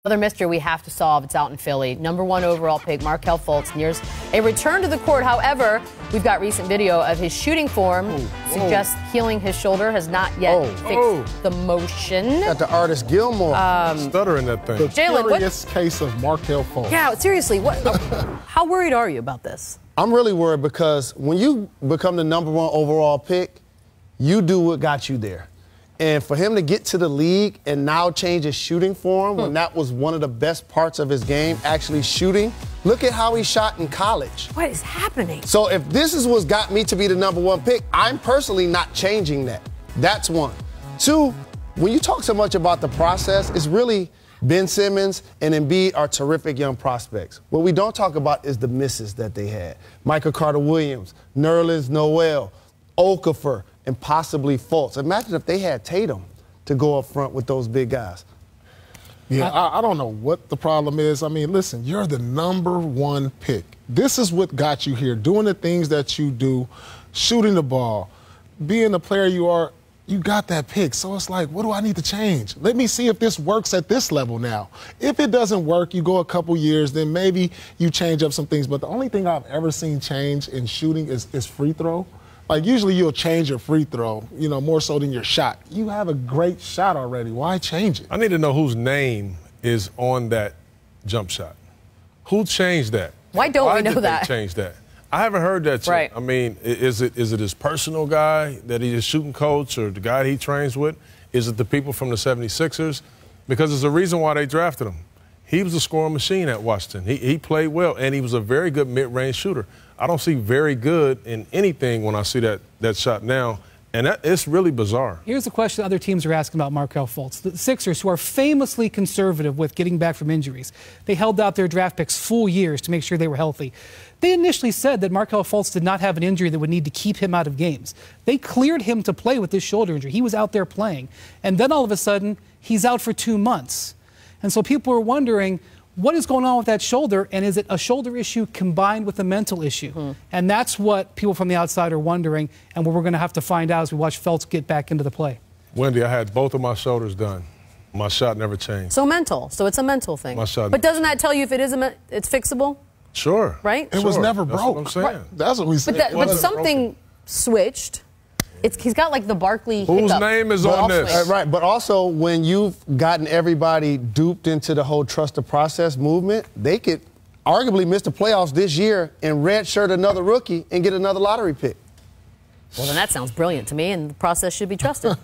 Another mystery we have to solve. It's out in Philly. #1 overall pick Markelle Fultz nears a return to the court. However, we've got recent video of his shooting form. Suggests healing his shoulder has not yet fixed the motion. Got the artist Gilmore stuttering that thing. The Jalen, curious case of Markelle Fultz. Yeah, seriously, how worried are you about this? I'm really worried because when you become the #1 overall pick, you do what got you there. And for him to get to the league and now change his shooting form when that was one of the best parts of his game, actually shooting, look at how he shot in college. What is happening? So if this is what's got me to be the #1 pick, I'm personally not changing that. That's one. Two, when you talk so much about the process, it's really Ben Simmons and Embiid are terrific young prospects. What we don't talk about is the misses that they had. Michael Carter-Williams, Nerlens Noel, Okafor, and possibly Fultz. Imagine if they had Tatum to go up front with those big guys. Yeah, I don't know what the problem is. I mean, listen, you're the #1 pick. This is what got you here, doing the things that you do, shooting the ball, being the player you are. You got that pick. So it's like, what do I need to change? Let me see if this works at this level now. If it doesn't work, you go a couple years, then maybe you change up some things. But the only thing I've ever seen change in shooting is free throw. Like, usually you'll change your free throw, more so than your shot. You have a great shot already. Why change it? I need to know whose name is on that jump shot. Who changed that? Why don't we know did that? They change that? I haven't heard that yet. Right. I mean, is it his personal guy that he's a shooting coach or the guy he trains with? Is it the people from the 76ers? Because there's a reason why they drafted him. He was a scoring machine at Washington. He played well, and he was a very good mid-range shooter. I don't see very good in anything when I see that shot now, and it's really bizarre. Here's the question other teams are asking about Markelle Fultz. The Sixers, who are famously conservative with getting back from injuries, they held out their draft picks full years to make sure they were healthy. They initially said that Markelle Fultz did not have an injury that would need to keep him out of games. They cleared him to play with this shoulder injury. He was out there playing. And then all of a sudden, he's out for 2 months. And so people are wondering, what is going on with that shoulder, and is it a shoulder issue combined with a mental issue? And that's what people from the outside are wondering, and what we're going to have to find out as we watch Fultz get back into the play. Wendy, I had both of my shoulders done. My shot never changed. So mental. So it's a mental thing. My shot. But doesn't that tell you if it is it's fixable? Sure. Right? It was never broke. That's what I'm saying. Right. That's what we said. But something switched. He's got like the Barkley Whose hiccup. name is on this? Right, but also when you've gotten everybody duped into the whole trust the process movement, they could arguably miss the playoffs this year and redshirt another rookie and get another lottery pick. Well, then that sounds brilliant to me, and the process should be trusted.